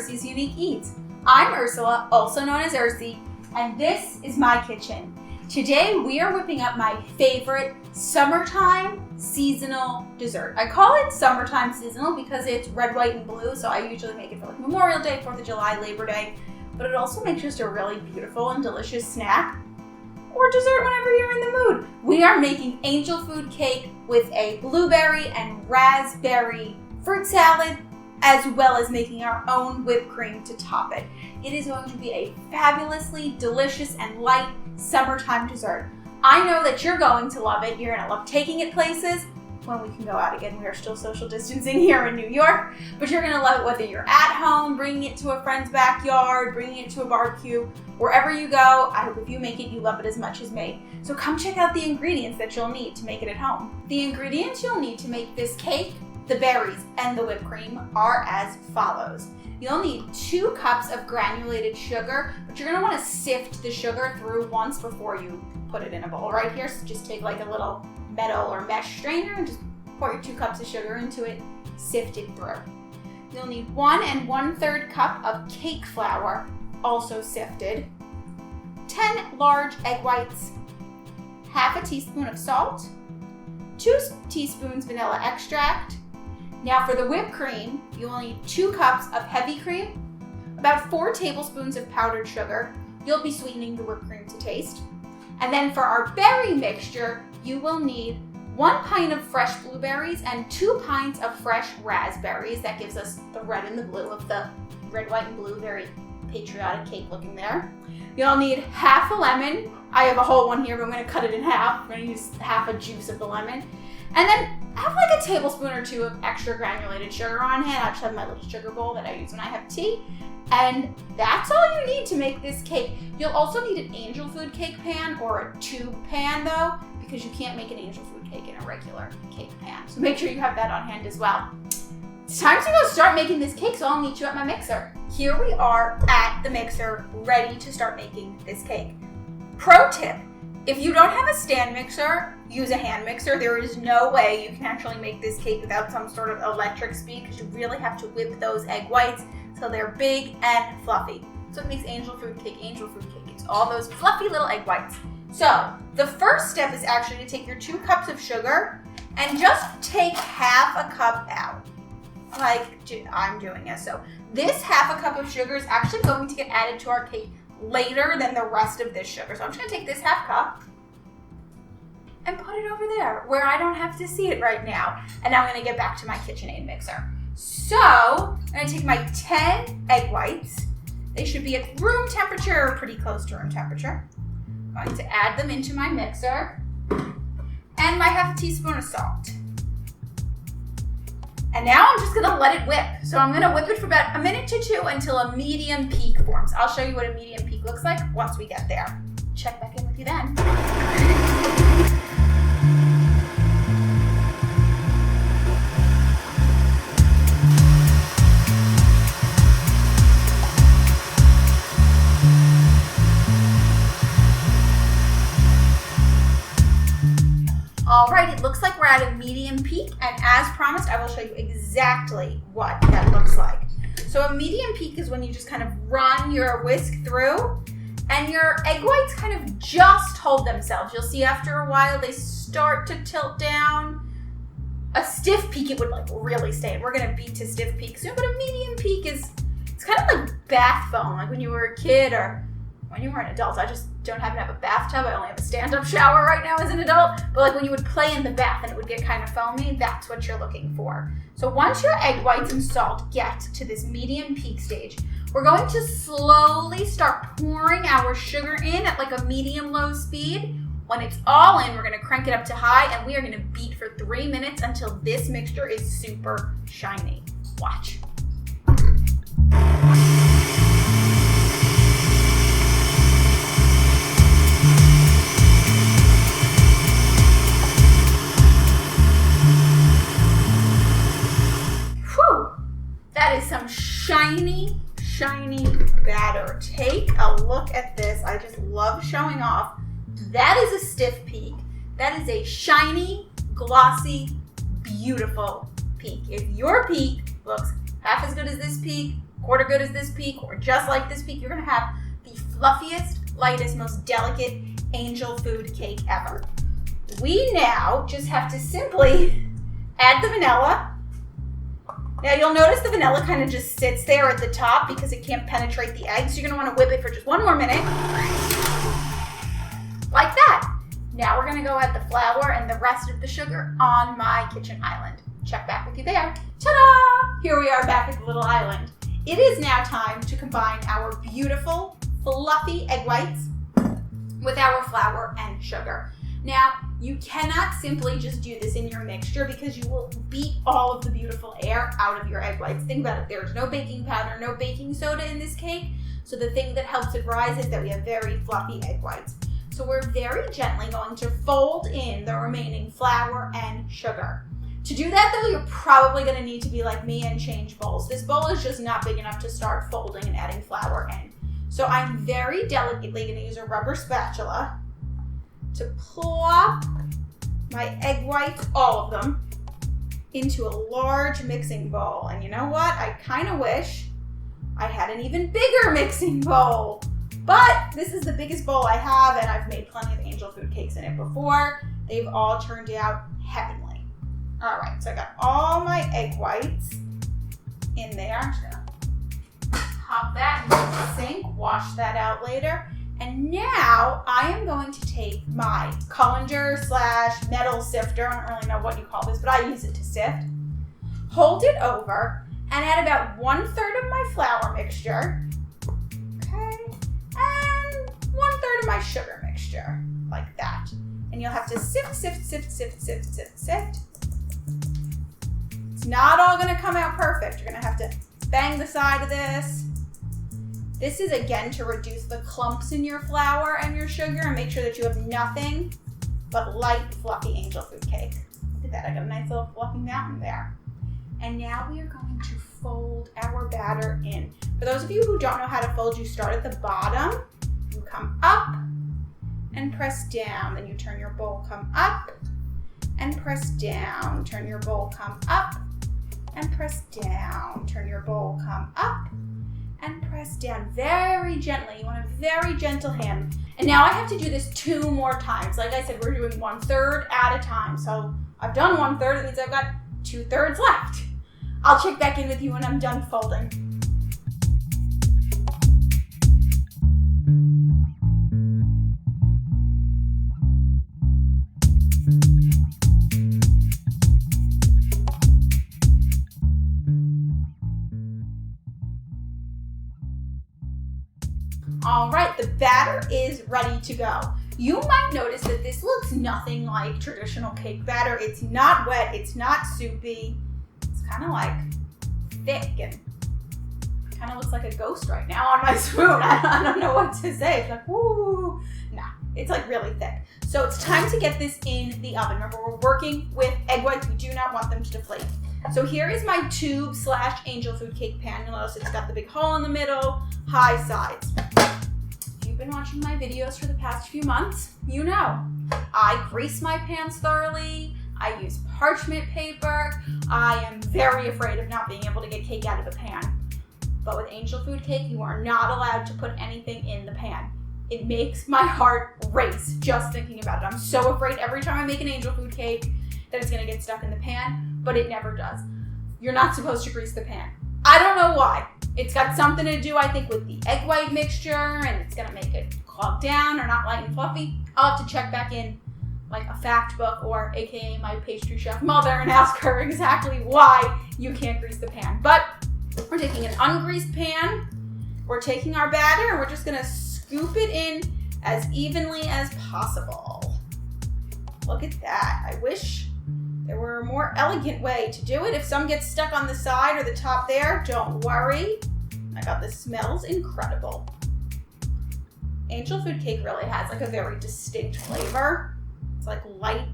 Ursi's Unique Eats. I'm Ursula, also known as Ursi, and this is my kitchen. Today we are whipping up my favorite summertime seasonal dessert. I call it summertime seasonal because it's red, white, and blue, so I usually make it for like Memorial Day, 4th of July, Labor Day, but it also makes just a really beautiful and delicious snack or dessert whenever you're in the mood. We are making angel food cake with a blueberry and raspberry fruit salad, as well as making our own whipped cream to top it. It is going to be a fabulously delicious and light summertime dessert. I know that you're going to love it. You're going to love taking it places when we can go out again. We are still social distancing here in New York, but you're going to love it whether you're at home, bringing it to a friend's backyard, bringing it to a barbecue, wherever you go. I hope if you make it, you love it as much as me. So come check out the ingredients that you'll need to make it at home. The ingredients you'll need to make this cake, the berries, and the whipped cream are as follows. You'll need 2 cups of granulated sugar, but you're gonna wanna sift the sugar through once before you put it in a bowl right here. So just take like a little metal or mesh strainer and just pour your 2 cups of sugar into it, sift it through. You'll need 1 1/3 cup of cake flour, also sifted, 10 large egg whites, half a teaspoon of salt, 2 teaspoons vanilla extract. Now for the whipped cream, you will need 2 cups of heavy cream, about 4 tablespoons of powdered sugar. You'll be sweetening the whipped cream to taste. And then for our berry mixture, you will need 1 pint of fresh blueberries and 2 pints of fresh raspberries. That gives us the red and the blue of the red, white, and blue, very patriotic cake looking there. You'll need half a lemon. I have a whole one here, but I'm gonna cut it in half. I'm gonna use half a juice of the lemon. And then have like a tablespoon or 2 of extra granulated sugar on hand. I just have my little sugar bowl that I use when I have tea. And that's all you need to make this cake. You'll also need an angel food cake pan or a tube pan though, because you can't make an angel food cake in a regular cake pan. So make sure you have that on hand as well. It's time to go start making this cake, so I'll meet you at my mixer. Here we are at the mixer, ready to start making this cake. Pro tip, if you don't have a stand mixer, use a hand mixer. There is no way you can actually make this cake without some sort of electric speed because you really have to whip those egg whites so they're big and fluffy. So it makes angel food cake. It's all those fluffy little egg whites. So the first step is actually to take your 2 cups of sugar and just take half a cup out, like I'm doing it. So this half a cup of sugar is actually going to get added to our cake later than the rest of this sugar. So I'm just gonna take this half cup and put it over there where I don't have to see it right now. And now I'm gonna get back to my KitchenAid mixer. So I'm gonna take my 10 egg whites. They should be at room temperature or pretty close to room temperature. I'm going to add them into my mixer and my half a teaspoon of salt. And now I'm just gonna let it whip. So I'm gonna whip it for about 1 to 2 minutes until a medium peak forms. I'll show you what a medium peak looks like once we get there. Check back in with you then. All right, it looks like we're at a medium peak, and as promised, I will show you exactly what that looks like. So a medium peak is when you just kind of run your whisk through, and your egg whites kind of just hold themselves. You'll see after a while they start to tilt down. A stiff peak, it would like really stay. We're gonna beat to stiff peak soon, but a medium peak it's kind of like bath foam, like when you were a kid or when you were an adult. I just don't happen to have a bathtub. I only have a stand-up shower right now as an adult. But like when you would play in the bath and it would get kind of foamy, that's what you're looking for. So once your egg whites and salt get to this medium peak stage, we're going to slowly start pouring our sugar in at like a medium-low speed. When it's all in, we're gonna crank it up to high and we are gonna beat for 3 minutes until this mixture is super shiny. Watch. That is some shiny batter. Take a look at this. I just love showing off. That is a stiff peak. That is a shiny, glossy, beautiful peak. If your peak looks half as good as this peak, quarter good as this peak or just like this peak, you're gonna have the fluffiest, lightest, most delicate angel food cake ever. We now just have to simply add the vanilla. Now you'll notice the vanilla kind of just sits there at the top because it can't penetrate the egg. So you're gonna wanna whip it for just 1 more minute. Like that. Now we're gonna go add the flour and the rest of the sugar on my kitchen island. Check back with you there. Ta-da! Here we are back at the little island. It is now time to combine our beautiful, fluffy egg whites with our flour and sugar. Now, you cannot simply just do this in your mixture because you will beat all of the beautiful air out of your egg whites. Think about it. There's no baking powder, no baking soda in this cake. So the thing that helps it rise is that we have very fluffy egg whites. So we're very gently going to fold in the remaining flour and sugar. To do that though, you're probably gonna need to be like me and change bowls. This bowl is just not big enough to start folding and adding flour in. So I'm very delicately gonna use a rubber spatula to plop my egg whites, all of them, into a large mixing bowl. And you know what? I kind of wish I had an even bigger mixing bowl. But this is the biggest bowl I have, and I've made plenty of angel food cakes in it before. They've all turned out heavenly. All right, so I got all my egg whites in there. I'm just gonna pop that into the sink, wash that out later. And now I am going to take my colander / metal sifter. I don't really know what you call this, but I use it to sift. Hold it over and add about 1/3 of my flour mixture. Okay. And 1/3 of my sugar mixture, like that. And you'll have to sift, sift, sift, sift, sift, sift, sift. It's not all gonna come out perfect. You're gonna have to bang the side of this. This is again to reduce the clumps in your flour and your sugar and make sure that you have nothing but light, fluffy angel food cake. Look at that, I got a nice little fluffy mountain there. And now we are going to fold our batter in. For those of you who don't know how to fold, you start at the bottom, you come up and press down. Then you turn your bowl, come up and press down. Turn your bowl, come up and press down. Turn your bowl, come up and press down very gently. You want a very gentle hand. And now I have to do this 2 more times. Like I said, we're doing 1/3 at a time. So I've done 1/3, it means I've got 2/3 left. I'll check back in with you when I'm done folding. All right, the batter is ready to go. You might notice that this looks nothing like traditional cake batter. It's not wet, it's not soupy. It's kind of like thick and kind of looks like a ghost right now on my spoon. I don't know what to say. It's like, woo. Nah, it's like really thick. So it's time to get this in the oven. Remember, we're working with egg whites. We do not want them to deflate. So here is my tube / angel food cake pan. You'll notice it's got the big hole in the middle, high sides. If you've been watching my videos for the past few months, you know I grease my pans thoroughly. I use parchment paper. I am very afraid of not being able to get cake out of a pan. But with angel food cake, you are not allowed to put anything in the pan. It makes my heart race just thinking about it. I'm so afraid every time I make an angel food cake that it's gonna get stuck in the pan, but it never does. You're not supposed to grease the pan. I don't know why. It's got something to do, I think, with the egg white mixture, and it's gonna make it clog down or not light and fluffy. I'll have to check back in like a fact book or AKA my pastry chef mother and ask her exactly why you can't grease the pan. But we're taking an ungreased pan, we're taking our batter, and we're just gonna scoop it in as evenly as possible. Look at that. I wish there were a more elegant way to do it. If some gets stuck on the side or the top there, don't worry. My God, this smells incredible. Angel food cake really has like a very distinct flavor. It's like light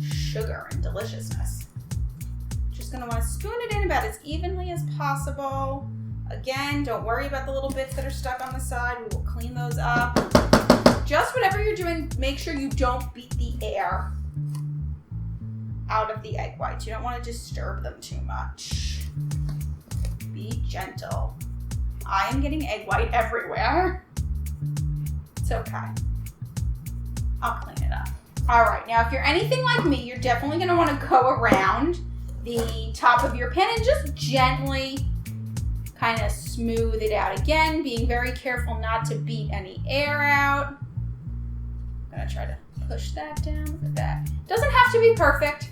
sugar and deliciousness. Just gonna wanna spoon it in about as evenly as possible. Again, don't worry about the little bits that are stuck on the side. We will clean those up. Just whatever you're doing, make sure you don't beat the air out of the egg whites. You don't want to disturb them too much. be gentle. I am getting egg white everywhere. It's okay. I'll clean it up. All right, now if you're anything like me, you're definitely gonna wanna go around the top of your pan and just gently kind of smooth it out again, being very careful not to beat any air out. I'm gonna try to push that down. Look at that. Doesn't have to be perfect.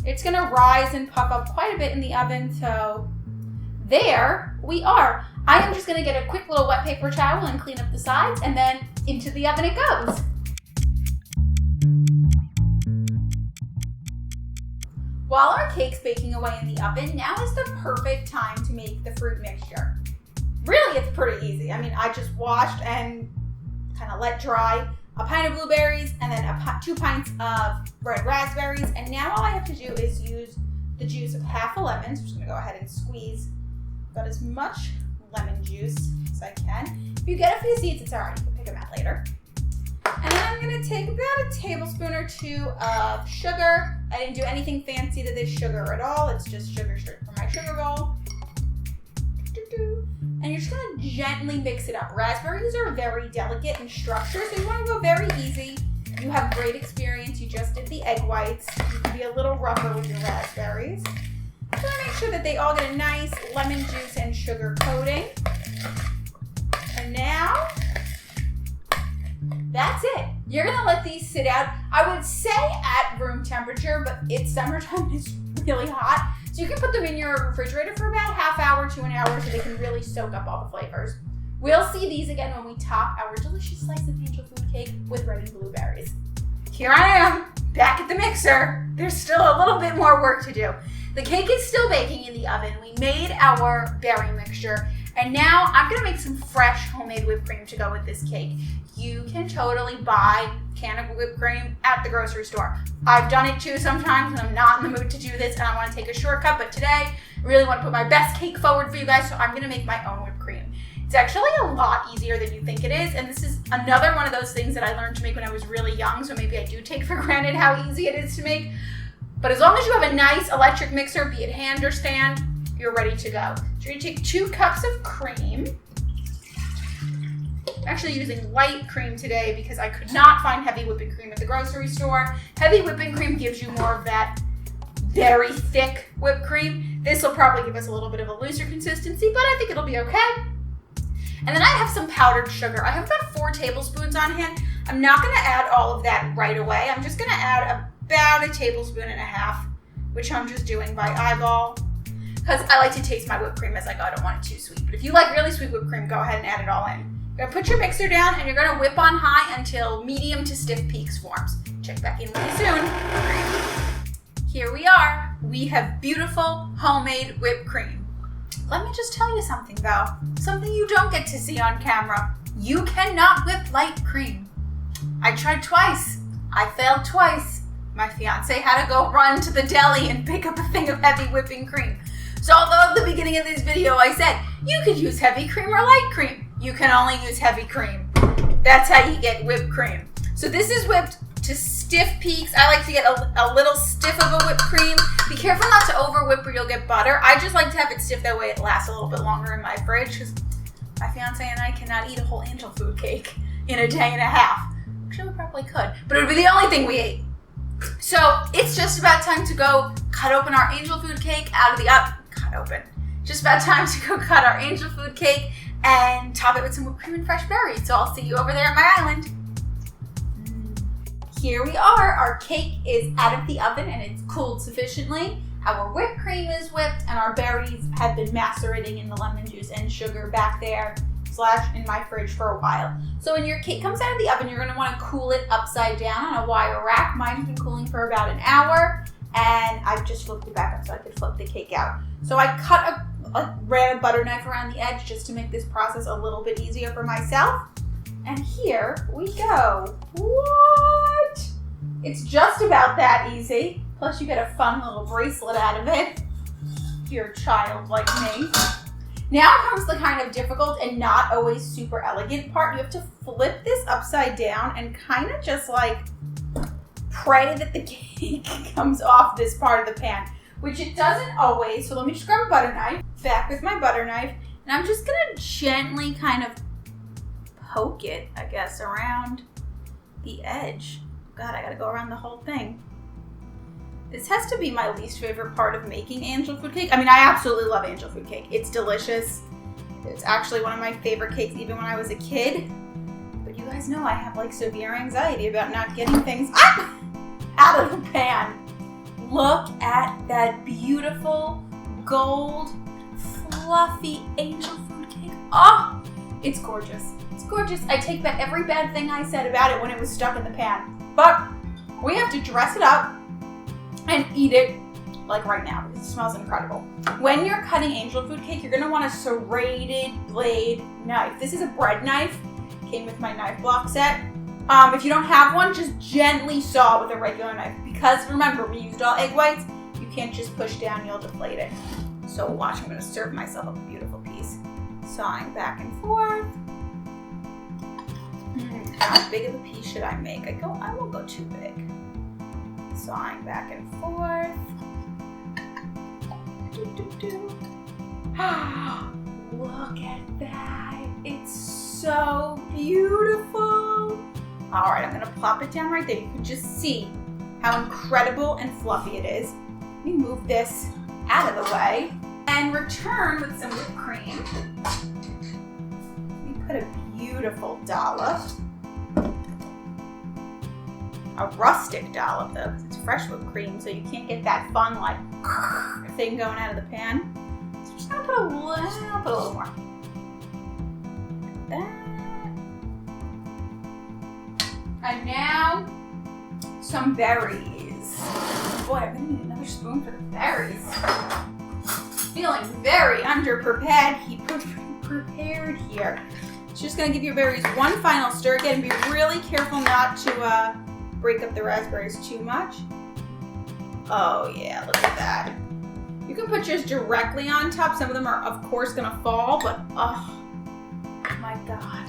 It's gonna rise and puff up quite a bit in the oven, so there we are. I am just gonna get a quick little wet paper towel and clean up the sides, and then into the oven it goes. While our cake's baking away in the oven, now is the perfect time to make the fruit mixture. Really, it's pretty easy. I mean, I just washed and kind of let dry a pint of blueberries and then 2 pints of red raspberries. And now all I have to do is use the juice of half a lemon. So I'm just gonna go ahead and squeeze about as much lemon juice as I can. If you get a few seeds, it's all right. You can pick them out later. And then I'm gonna take about a tablespoon or 2 of sugar. I didn't do anything fancy to this sugar at all. It's just sugar straight from my sugar bowl. And you're just gonna gently mix it up. Raspberries are very delicate in structure, so you wanna go very easy. You have great experience. You just did the egg whites. You can be a little rougher with your raspberries. So make sure that they all get a nice lemon juice and sugar coating. And now, that's it. You're gonna let these sit out, I would say at room temperature, but it's summertime, it's really hot. So you can put them in your refrigerator for about a half hour to an hour so they can really soak up all the flavors. We'll see these again when we top our delicious slice of angel food cake with ready blueberries. Here I am, back at the mixer. There's still a little bit more work to do. The cake is still baking in the oven. We made our berry mixture, and now I'm gonna make some fresh homemade whipped cream to go with this cake. You can totally buy a can of whipped cream at the grocery store. I've done it too sometimes when I'm not in the mood to do this and I wanna take a shortcut, but today I really wanna put my best cake forward for you guys, so I'm gonna make my own whipped cream. It's actually a lot easier than you think it is, and this is another one of those things that I learned to make when I was really young, so maybe I do take for granted how easy it is to make. But as long as you have a nice electric mixer, be it hand or stand, you're ready to go. So you're gonna take 2 cups of cream. I'm actually using white cream today because I could not find heavy whipping cream at the grocery store. Heavy whipping cream gives you more of that very thick whipped cream. This will probably give us a little bit of a looser consistency, but I think it'll be okay. And then I have some powdered sugar. I have about 4 tablespoons on hand. I'm not gonna add all of that right away. I'm just gonna add about 1.5 tablespoons, which I'm just doing by eyeball, because I like to taste my whipped cream as I go. I don't want it too sweet. But if you like really sweet whipped cream, go ahead and add it all in. You're gonna put your mixer down and you're gonna whip on high until medium to stiff peaks forms. Check back in with you soon. Here we are. We have beautiful homemade whipped cream. Let me just tell you something though. Something you don't get to see on camera. You cannot whip light cream. I tried twice. I failed twice. My fiance had to go run to the deli and pick up a thing of heavy whipping cream. So although at the beginning of this video I said, you could use heavy cream or light cream, you can only use heavy cream. That's how you get whipped cream. So this is whipped to stiff peaks. I like to get a little stiff of a whipped cream. Be careful not to over whip or you'll get butter. I just like to have it stiff, that way it lasts a little bit longer in my fridge, because my fiance and I cannot eat a whole angel food cake in a day and a half. Actually, we probably could, but it would be the only thing we ate. So it's just about time to go cut open our angel food cake out of the oven. Just about time to go cut our angel food cake and top it with some whipped cream and fresh berries. So I'll see you over there at my island. Here we are. Our cake is out of the oven and it's cooled sufficiently. Our whipped cream is whipped and our berries have been macerating in the lemon juice and sugar back there / in my fridge for a while. So when your cake comes out of the oven, you're going to want to cool it upside down on a wire rack. Mine's been cooling for about an hour and I've just flipped it back up so I could flip the cake out. So I cut ran a butter knife around the edge just to make this process a little bit easier for myself. And here we go. What? It's just about that easy. Plus you get a fun little bracelet out of it. If you're a child like me. Now comes the kind of difficult and not always super elegant part. You have to flip this upside down and kind of just like pray that the cake comes off this part of the pan. which it doesn't always. So let me just grab a butter knife, back with my butter knife, and I'm just gonna gently kind of poke it, I guess, around the edge. God, I gotta go around the whole thing. This has to be my least favorite part of making angel food cake. I mean, I absolutely love angel food cake. It's delicious. It's actually one of my favorite cakes even when I was a kid. But you guys know I have like severe anxiety about not getting things out of the pan. Look at that beautiful gold fluffy angel food cake. Oh, it's gorgeous. It's gorgeous. I take back every bad thing I said about it when it was stuck in the pan. But we have to dress it up and eat it like right now because it smells incredible. When you're cutting angel food cake, you're gonna want a serrated blade knife. This is a bread knife. Came with my knife block set. If you don't have one, just gently saw with a regular knife because remember, we used all egg whites. You can't just push down, you'll deflate it. So watch, I'm gonna serve myself a beautiful piece. Sawing back and forth. How big of a piece should I make? I won't go too big. Sawing back and forth. Look at that. It's so beautiful. All right, I'm gonna plop it down right there. You can just see how incredible and fluffy it is. Let me move this out of the way and return with some whipped cream. We put a beautiful dollop. A rustic dollop though, because it's fresh whipped cream, so you can't get that fun like thing going out of the pan. So I'm just gonna put a little more. Like that. And now some berries. Boy, I'm gonna need another spoon for the berries. Feeling very prepared here. Just gonna give your berries one final stir again. Be really careful not to break up the raspberries too much. Oh yeah, look at that. You can put yours directly on top. Some of them are of course gonna fall, but oh my God.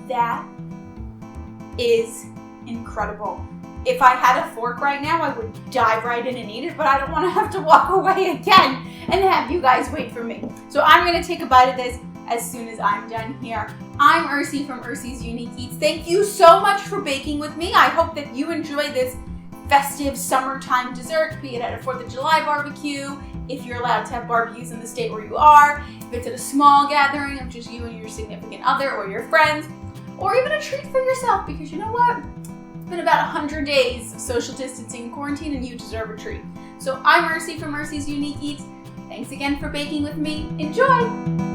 That is incredible. If I had a fork right now, I would dive right in and eat it, but I don't want to have to walk away again and have you guys wait for me. So I'm gonna take a bite of this as soon as I'm done here. I'm Ursi from Ursi's Unique Eats. Thank you so much for baking with me. I hope that you enjoy this festive summertime dessert, be it at a 4th of July barbecue, if you're allowed to have barbecues in the state where you are, if it's at a small gathering of just you and your significant other or your friends, or even a treat for yourself because you know what? It's been about 100 days of social distancing and quarantine and you deserve a treat. So I'm Ursi from Ursi's Unique Eats. Thanks again for baking with me. Enjoy!